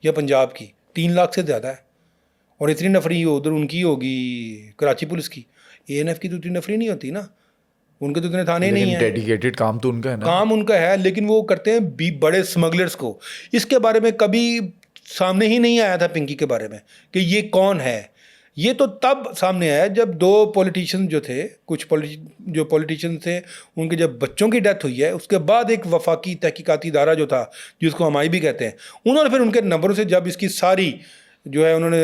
या पंजाब की? 3 लाख से ज़्यादा है। और इतनी नफरी उधर उनकी होगी कराची पुलिस की। ANF की तो इतनी नफरी नहीं होती ना, उनके तो इतने थाने नहीं हैं। डेडिकेटेड काम तो उनका है ना। काम उनका है, लेकिन वो करते हैं बड़े स्मगलर्स को। इसके बारे में कभी सामने ही नहीं आया था पिंकी के बारे में कि ये कौन है। ये तो तब सामने आया जब 2 पॉलिटिशियन जो थे, जो पॉलिटिशियन थे, उनके जब बच्चों की डेथ हुई है, उसके बाद एक वफाकी तहकीकाती इदारा जो था, जिसको हम आई भी कहते हैं, उन्होंने फिर उनके नंबरों से जब इसकी सारी जो है उन्होंने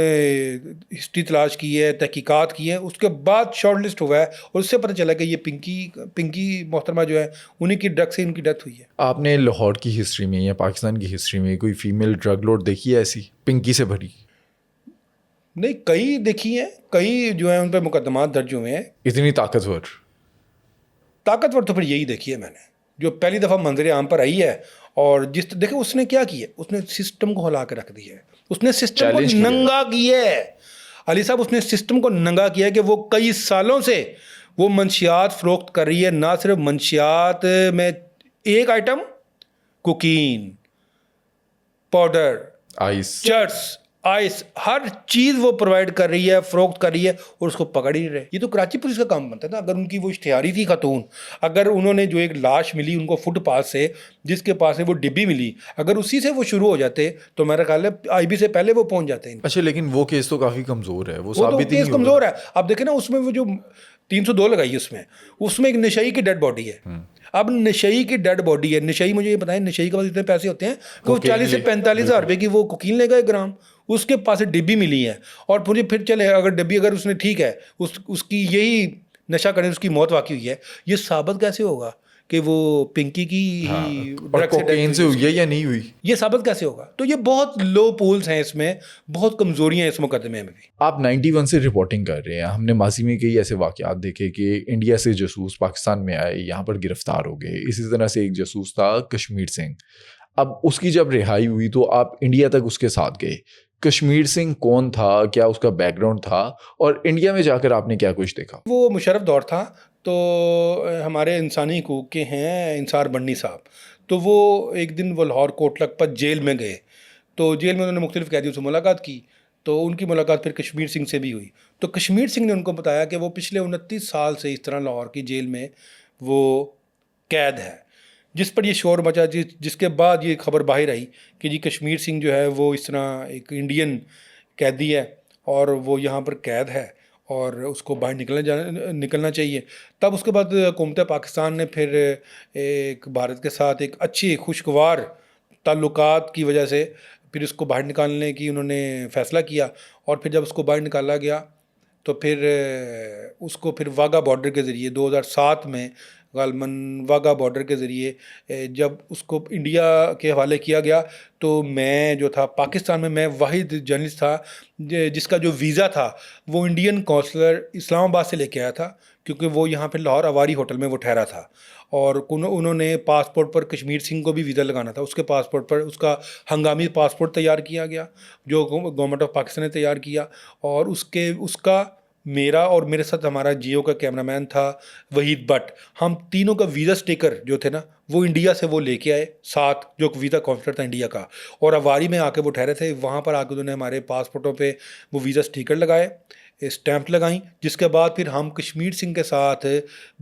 हिस्ट्री तलाश की है, तहकीकात की है, उसके बाद शॉर्ट लिस्ट हुआ है और उससे पता चला कि ये पिंकी मोहतरमा जो है उन्हीं की ड्रग से उनकी डेथ हुई है। आपने लाहौर की हिस्ट्री में या पाकिस्तान की हिस्ट्री में कोई फीमेल ड्रग लॉर्ड देखी है ऐसी पिंकी से भरी? नहीं, कई देखी हैं, कई जो है उन पर मुकदमात दर्ज हुए हैं। इतनी ताकतवर? ताकतवर तो फिर यही देखी है मैंने, जो पहली दफ़ा मंजर आम पर आई है। और जिस देखे उसने क्या किया, उसने सिस्टम को हिला के रख दिया है, उसने सिस्टम को Challenge किया है। नंगा किया है अली साहब, उसने सिस्टम को नंगा किया है कि वो कई सालों से वो मंशियात फ़रोख्त कर रही है। ना सिर्फ मंशियात में एक आइटम, कोकीन, पाउडर, आइस। चर्स, आइस, हर चीज़ वो प्रोवाइड कर रही है, फ़रोख्त कर रही है और उसको पकड़ ही नहीं रहे। ये तो कराची पुलिस का काम बनता है ना। अगर उनकी वो इश्तिहारी थी खातून, अगर उन्होंने जो एक लाश मिली उनको फुटपाथ से, जिसके पास से वो डिब्बी मिली, अगर उसी से वो शुरू हो जाते तो मेरा ख्याल है आईबी से पहले वो पहुंच जाते हैं। अच्छा, लेकिन वो केस तो काफ़ी कमज़ोर है, वो वो तो साबित ही केस नहीं होगा। कमज़ोर है। अब देखें ना, उसमें वो जो 302 लगाई उसमें उसमें एक नशई की डेड बॉडी है। अब नशई की डेड बॉडी है, नशई, मुझे ये बताएं, नशई के पास इतने पैसे होते हैं कि वो 40 से 45 हज़ार रुपये की वो कोकीन लेगा 1 ग्राम, उसके पास से डिब्बी मिली है। और फिर चले, अगर डिब्बी अगर उसने ठीक है, उसकी यही नशा करने उसकी मौत वाकई हुई है, ये साबित कैसे होगा कि वो पिंकी की ही और ड्रग कोकेन से हुई है या नहीं हुई? ये साबित कैसे होगा? तो ये बहुत लो पूल्स हैं, इसमें बहुत कमजोरियां हैं इस मुकदमे में भी। आप 91 से रिपोर्टिंग कर रहे हैं, हमने माजी में कई ऐसे वाक़यात देखे कि इंडिया से जासूस पाकिस्तान में आए, यहाँ पर गिरफ्तार हो गए। इसी तरह से एक जासूस था कश्मीर सिंह। अब उसकी जब रिहाई हुई तो आप इंडिया तक उसके साथ गए। कश्मीर सिंह कौन था, क्या उसका बैकग्राउंड था, और इंडिया में जाकर आपने क्या कुछ देखा? वो मुशर्रफ दौर था, तो हमारे इंसानी हकूक़ के हैं इंसार बन्नी साहब, तो वो एक दिन वो लाहौर कोट लखपत जेल में गए। तो जेल में उन्होंने मुख्तलिफ़ कैदियों से मुलाकात की, तो उनकी मुलाकात फिर कश्मीर सिंह से भी हुई। तो कश्मीर सिंह ने उनको बताया कि वो पिछले 29 साल से इस तरह लाहौर की जेल में वो कैद है। जिस पर ये शोर मचा, जिसके बाद ये खबर बाहर आई कि जी कश्मीर सिंह जो है वो इस तरह एक इंडियन कैदी है और वो यहाँ पर कैद है और उसको बाहर निकलना चाहिए। तब उसके बाद हुकूमत पाकिस्तान ने फिर एक भारत के साथ एक अच्छी खुशगवार ताल्लुकात की वजह से फिर उसको बाहर निकालने की उन्होंने फ़ैसला किया। और फिर जब उसको बाहर निकाला गया तो फिर उसको फिर वाघा बॉर्डर के ज़रिए 2007 में गालमन वाघा बॉर्डर के ज़रिए जब उसको इंडिया के हवाले किया गया, तो मैं जो था पाकिस्तान में, मैं वाहिद जर्नलिस्ट था जिसका जो वीज़ा था वो इंडियन कौंसलर इस्लामाबाद से लेके आया था, क्योंकि वो यहाँ पे लाहौर अवारी होटल में वो ठहरा था। और उन्होंने पासपोर्ट पर कश्मीर सिंह को भी वीज़ा लगाना था, उसके पासपोर्ट पर उसका हंगामी पासपोर्ट तैयार किया गया जो गवर्नमेंट ऑफ पाकिस्तान ने तैयार किया। और उसका मेरा और मेरे साथ हमारा जियो का कैमरामैन था वहीद भट्ट, हम तीनों का वीज़ा स्टिकर जो थे ना वो इंडिया से वो लेके आए साथ, जो वीज़ा काउंसलर था इंडिया का, और अवारी में आके वो ठहरे थे। वहाँ पर आके उन्होंने हमारे पासपोर्टों पे वो वीज़ा स्टिकर लगाए, स्टैंप लगाई, जिसके बाद फिर हम कश्मीर सिंह के साथ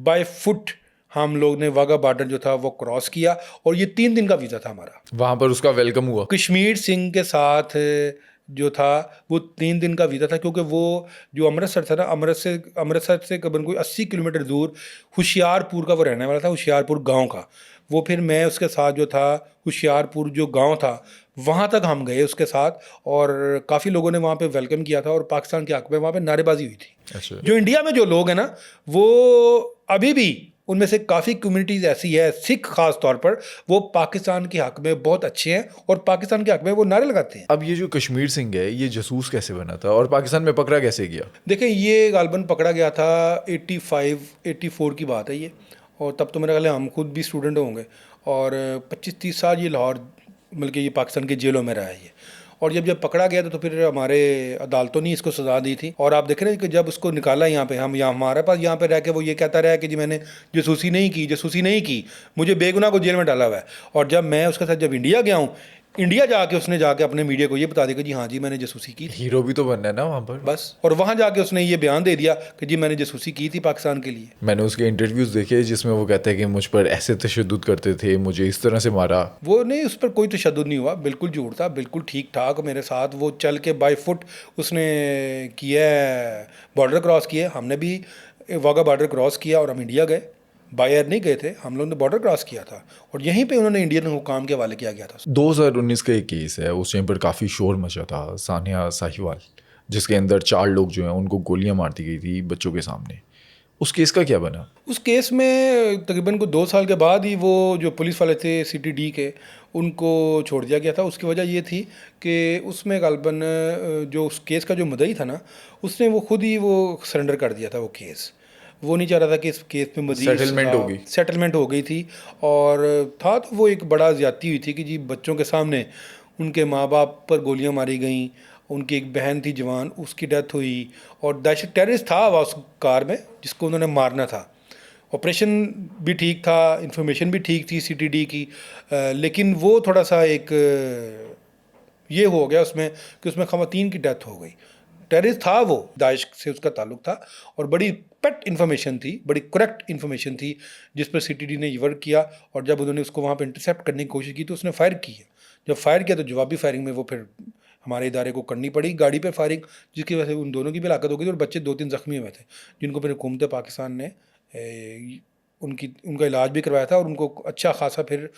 बाय फुट हम लोग ने वाघा बॉर्डर जो था वो क्रॉस किया। और ये 3 दिन का वीज़ा था हमारा, वहाँ पर उसका वेलकम हुआ। कश्मीर सिंह के साथ जो था वो 3 दिन का वीज़ा था, क्योंकि वो जो अमृतसर था ना, अमृतसर से करीबन कोई 80 किलोमीटर दूर होशियारपुर का वो रहने वाला था, होशियारपुर गांव का। वो फिर मैं उसके साथ जो था होशियारपुर जो गांव था वहाँ तक हम गए उसके साथ, और काफ़ी लोगों ने वहाँ पे वेलकम किया था और पाकिस्तान के हक़ में वहाँ पे नारेबाजी हुई थी। अच्छा। जो इंडिया में जो लोग हैं ना, वो अभी भी उनमें से काफ़ी कम्युनिटीज़ ऐसी है, सिख खास तौर पर, वो पाकिस्तान के हक़ में बहुत अच्छे हैं और पाकिस्तान के हक़ में वो नारे लगाते हैं। अब ये जो कश्मीर सिंह है, ये जासूस कैसे बना था और पाकिस्तान में पकड़ा कैसे गया? देखें, ये गालबन पकड़ा गया था 84 की बात है ये, और तब तो मेरा ख्याल है हम खुद भी स्टूडेंट होंगे, और 25-30 साल ये लाहौर बल्कि ये पाकिस्तान के जेलों में रहा है ये। और जब पकड़ा गया तो फिर हमारे अदालतों ने इसको सज़ा दी थी। और आप देख रहे हैं कि जब उसको निकाला यहाँ पे, हमारे पास यहाँ पे रह के वो ये कहता रहा कि जी मैंने जासूसी नहीं की, मुझे बेगुनाह को जेल में डाला हुआ है। और जब मैं उसके साथ जब इंडिया गया हूँ, इंडिया जाके उसने जाके अपने मीडिया को ये बता दिया कि जी हाँ जी मैंने जासूसी की। हीरो भी तो बनना है ना वहाँ पर, बस। और वहाँ जाके उसने ये बयान दे दिया कि जी मैंने जासूसी की थी पाकिस्तान के लिए। मैंने उसके इंटरव्यूज़ देखे जिसमें वो कहते हैं कि मुझ पर ऐसे तशद्दुद करते थे, मुझे इस तरह से मारा। वो नहीं, उस पर कोई तशद्दुद नहीं हुआ, बिल्कुल झूठ था, बिल्कुल ठीक ठाक मेरे साथ वो चल के बाय फुट उसने किया, बॉर्डर क्रॉस किए। हमने भी वाघा बॉर्डर क्रॉस किया और हम इंडिया गए। बायर नहीं गए थे, हम लोगों ने बॉर्डर क्रॉस किया था और यहीं पे उन्होंने इंडियन हुकाम के हवाले किया गया था। 2019 का एक केस है, उस टाइम पर काफ़ी शोर मचा था, सानिया साहिवाल, जिसके अंदर 4 लोग जो हैं उनको गोलियां मार दी गई थी बच्चों के सामने। उस केस का क्या बना? उस केस में तकरीबन को 2 साल के बाद ही वो जो पुलिस वाले थे CTD के, उनको छोड़ दिया गया था। उसकी वजह ये थी कि उसमें गालबन जो उस केस का जो मुद्दई था ना, उसने वो खुद ही वो सरेंडर कर दिया था वो केस। वो नहीं चाह रहा था कि इस केस में मजीद सेटलमेंट हो गई थी और था तो वो एक बड़ा ज़्यादती हुई थी कि जी बच्चों के सामने उनके माँ बाप पर गोलियां मारी गईं, उनकी एक बहन थी जवान, उसकी डेथ हुई और दहशत टेररिस्ट था वह उस कार में जिसको उन्होंने मारना था। ऑपरेशन भी ठीक था, इंफॉर्मेशन भी ठीक थी CTD की, लेकिन वो थोड़ा सा एक ये हो गया उसमें कि उसमें ख़वातीन की डेथ हो गई। टेररिस्ट था वो, दाइश से उसका ताल्लुक था और बड़ी पेट इन्फॉर्मेशन थी, बड़ी करेक्ट इन्फॉर्मेशन थी जिस पर CTD ने वर्क किया और जब उन्होंने उसको वहाँ पे इंटरसेप्ट करने की कोशिश की तो उसने फायर की है। जब फायर किया तो जवाबी फायरिंग में वो फिर हमारे इदारे को करनी पड़ी, गाड़ी पे फायरिंग, जिसकी वजह से उन दोनों की भी हलाकत हो गई थी और बच्चे 2-3 ज़ख्मी हुए थे, जिनको फिर हुकूमत पाकिस्तान ने उनका इलाज भी करवाया था और उनको अच्छा खासा फिर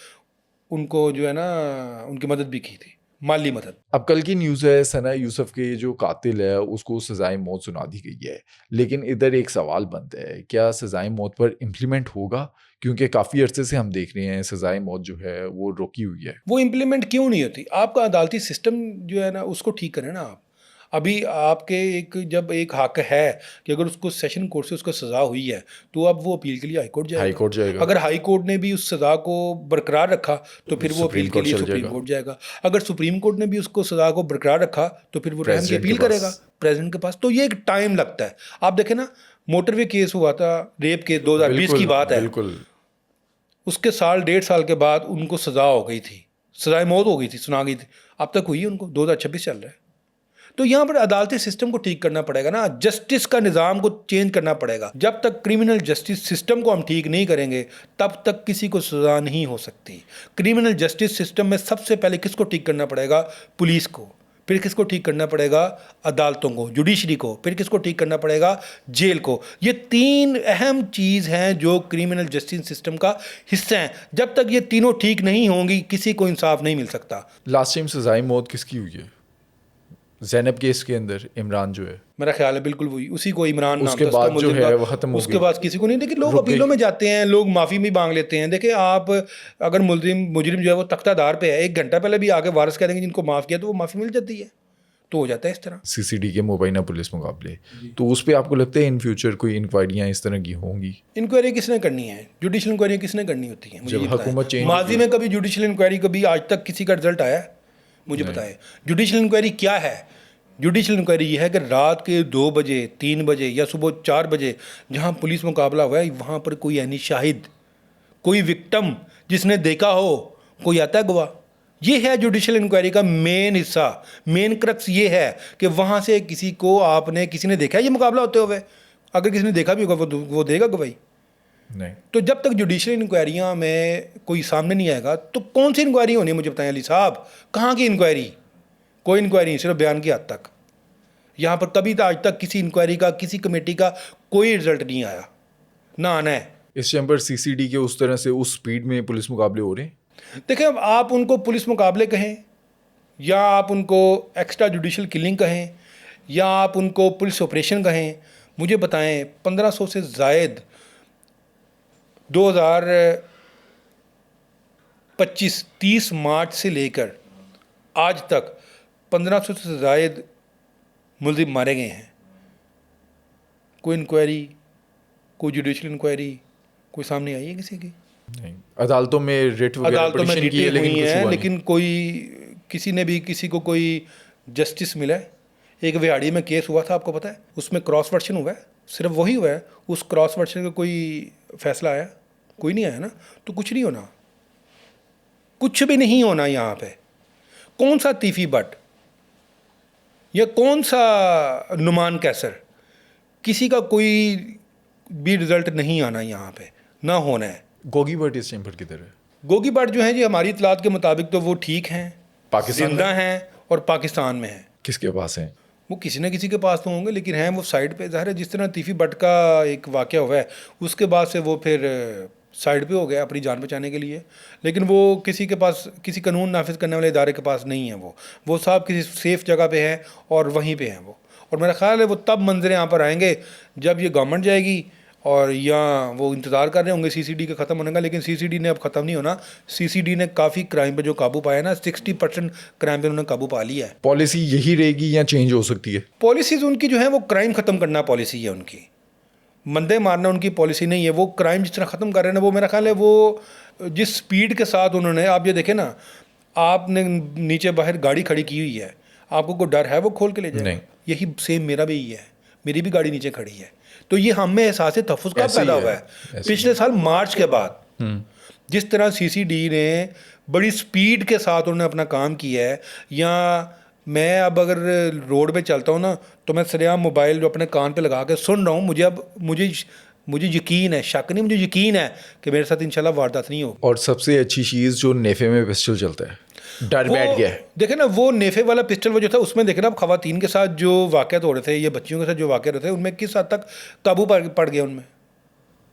उनको जो है ना उनकी मदद भी की थी, माली मदद। अब कल की न्यूज़ है, सना यूसुफ के जो कातिल है उसको सजाए मौत सुना दी गई है, लेकिन इधर एक सवाल बनता है, क्या सजाए मौत पर इम्प्लीमेंट होगा? क्योंकि काफ़ी अरसे से हम देख रहे हैं सजाए मौत जो है वो रोकी हुई है। वो इम्प्लीमेंट क्यों नहीं होती? आपका अदालती सिस्टम जो है ना उसको ठीक करें ना आप। अभी आपके जब एक हक है कि अगर उसको सेशन कोर्ट से उसको सज़ा हुई है तो अब वो अपील के लिए हाई कोर्ट जाएगा। अगर हाई कोर्ट ने भी उस सज़ा को बरकरार रखा तो फिर वो अपील के लिए सुप्रीम कोर्ट जाएगा। अगर सुप्रीम कोर्ट ने भी उसको सज़ा को बरकरार रखा तो फिर वो रहम की अपील करेगा प्रेसिडेंट के पास। तो ये एक टाइम लगता है। आप देखें ना, मोटरवे केस हुआ था, रेप के 2020 की बात है, बिल्कुल उसके साल 1.5 साल के बाद उनको सज़ा हो गई थी, सज़ाए मौत हो गई थी, सुना गई थी। अब तक हुई है उनको, 2026 चल रहा है। तो यहाँ पर अदालती सिस्टम को ठीक करना पड़ेगा ना, जस्टिस का निज़ाम को चेंज करना पड़ेगा। जब तक क्रिमिनल जस्टिस सिस्टम को हम ठीक नहीं करेंगे तब तक किसी को सज़ा नहीं हो सकती। क्रिमिनल जस्टिस सिस्टम में सबसे पहले किसको ठीक करना पड़ेगा? पुलिस को। फिर किसको ठीक करना पड़ेगा? अदालतों को, जुडिशरी को। फिर किसको ठीक करना पड़ेगा? जेल को। ये 3 अहम चीज़ हैं जो क्रिमिनल जस्टिस सिस्टम का हिस्सा हैं। जब तक ये तीनों ठीक नहीं होंगी किसी को इंसाफ नहीं मिल सकता। लास्ट टाइम सजाए मौत किसकी हुई है? ज़ैनब केस के अंदर इमरान जो है, मेरा ख्याल है बिल्कुल वही, उसी को इमरान नाम उसके था बाद जो है वो खत्म हो उसके बाद किसी को नहीं। देखिए लोग अपीलों में जाते हैं, लोग माफ़ी भी मांग लेते हैं। देखिए आप अगर मुजरिम जो है वो तख्तादार पे है, 1 घंटा पहले भी आगे वारस कह देंगे जिनको माफ़ किया तो वो माफ़ी मिल जाती है, तो हो जाता है इस तरह। CCD के मुबैना पुलिस मुकाबले, तो उस पर आपको लगता है इन फ्यूचर कोई इंक्वायरियाँ इस तरह की होंगी? इंक्वायरी किसने करनी है? जुडिशल इंक्वायरी किसने करनी होती है? मुझे जब हुकूमत चेंज माजी में कभी जुडिशल इंक्वायरी कभी आज तक किसी का रिजल्ट आया है? मुझे बताएं। जुडिशल इंक्वायरी क्या है? जुडिशल इंक्वायरी ये है कि रात के 2 बजे, 3 बजे या सुबह 4 बजे जहाँ पुलिस मुकाबला हुआ है वहाँ पर कोई यानी शाहिद, कोई विक्टिम जिसने देखा हो, कोई आता है गवाह। ये है जुडिशल इंक्वायरी का मेन हिस्सा, मेन क्रक्स ये है कि वहाँ से किसी ने देखा है ये मुकाबला होते हुए। अगर किसी ने देखा भी होगा वो देगा गवाही नहीं। तो जब तक जुडिशल इंक्वायरियाँ में कोई सामने नहीं आएगा तो कौन सी इंक्वायरी होनी है? मुझे बताएं अली साहब, कहाँ की इंक्वायरी? कोई इंक्वायरी नहीं, सिर्फ बयान की हद तक। यहाँ पर कभी आज तक किसी इंक्वायरी का, किसी कमेटी का कोई रिजल्ट नहीं आया, ना आना है। इस टाइम पर CCD के उस तरह से उस स्पीड में पुलिस मुकाबले हो रहे हैं। देखिए अब आप उनको पुलिस मुकाबले कहें या आप उनको एक्स्ट्रा जुडिशल किलिंग कहें या आप उनको पुलिस ऑपरेशन कहें, मुझे बताएं 1500 से ज़ायद 2025 30 मार्च से लेकर आज तक 1500 से ज़ायद मुलजिम मारे गए हैं। कोई इंक्वायरी, कोई जुडिशल इंक्वायरी कोई सामने आई है किसी की? नहीं। अदालतों में रिट वगैरह पिटीशन की है लेकिन कोई किसी ने भी किसी को कोई जस्टिस मिला है? एक विहाड़ी में केस हुआ था, आपको पता है, उसमें क्रॉस वर्शन हुआ है, सिर्फ वही हुआ है। उस क्रॉस वर्शन का कोई फैसला आया? कोई नहीं आया ना। तो कुछ नहीं होना, कुछ भी नहीं होना यहाँ पे। कौन सा तीफी बट या कौन सा नुमान कैसर, किसी का कोई भी रिजल्ट नहीं आना यहाँ पे, ना होना है। गोगी भट्ट इस टाइम पर किधर है? गोगी भट्ट जो है जी हमारी इतलात के मुताबिक तो वो ठीक हैं, पाकिस्तान जिंदा हैं और पाकिस्तान में हैं। किसके पास हैं? वो किसी ना किसी के पास तो होंगे, लेकिन हैं वो साइड पे। ज़ाहिर है जिस तरह तीफी बट का एक वाक़या हुआ है, उसके बाद से वो फिर साइड पे हो गया अपनी जान बचाने के लिए। लेकिन वो किसी के पास, किसी कानून नाफिज करने वाले इदारे के पास नहीं है। वो साहब किसी सेफ़ जगह पे हैं और वहीं पे हैं वो। और मेरा ख्याल है वो तब मंजर यहाँ पर आएंगे जब ये गवर्नमेंट जाएगी, और यहाँ वो इंतज़ार कर रहे होंगे सीसीडी का ख़त्म होने का। लेकिन सीसीडी ने अब ख़त्म नहीं होना। सीसीडी ने काफ़ी क्राइम पे जो काबू पाया ना, 60% क्राइम पे उन्होंने काबू पा लिया है। पॉलिसी यही रहेगी या चेंज हो सकती है? पॉलिसीज़ उनकी जो है वो क्राइम ख़त्म करना पॉलिसी है उनकी, मंदे मारना उनकी पॉलिसी नहीं है। वो क्राइम जिस तरह ख़त्म कर रहे हैं ना, वो मेरा ख्याल है वो जिस स्पीड के साथ उन्होंने, आप ये देखें ना, आपने नीचे बाहर गाड़ी खड़ी की हुई है, आपको कोई डर है वो खोल के ले जाए? नहीं। यही सेम मेरा भी है, मेरी भी गाड़ी नीचे खड़ी है। तो ये हमें एहसास तहफ़्फ़ुज़ का ऐसे ही पैदा है, हुआ है पिछले साल मार्च के बाद। जिस तरह सीसीडी ने बड़ी स्पीड के साथ उन्होंने अपना काम किया है। या मैं अब अगर रोड पे चलता हूँ ना, तो मैं सरेआम मोबाइल जो अपने कान पे लगा के सुन रहा हूँ। मुझे यकीन है, शक नहीं, मुझे यकीन है कि मेरे साथ इंशाल्लाह वारदात नहीं होगी। और सबसे अच्छी चीज़ जो नेफे में पिस्टल चलता है, डर बैठ गया है। देखे ना, वो नेफे वाला पिस्टल वो जो था, उसमें देखे ना अब ख़वातीन के साथ जो वाक़यात हो रहे थे, ये बच्चियों के साथ जो वाक़यात हो रहे थे, उनमें किस हद तक काबू पड़ गया उनमें।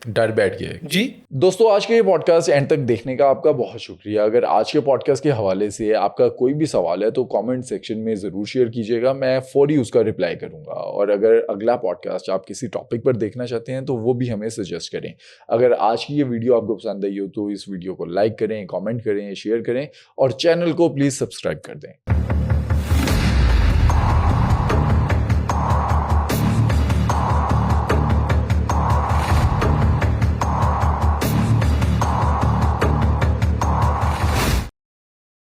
डर बैठ गया है। जी दोस्तों, आज के ये पॉडकास्ट एंड तक देखने का आपका बहुत शुक्रिया। अगर आज के पॉडकास्ट के हवाले से आपका कोई भी सवाल है तो कमेंट सेक्शन में ज़रूर शेयर कीजिएगा, मैं फौरी उसका रिप्लाई करूंगा। और अगर अगला पॉडकास्ट आप किसी टॉपिक पर देखना चाहते हैं तो वो भी हमें सजेस्ट करें। अगर आज की ये वीडियो आपको पसंद आई हो तो इस वीडियो को लाइक करें, कॉमेंट करें, शेयर करें और चैनल को प्लीज़ सब्सक्राइब कर दें।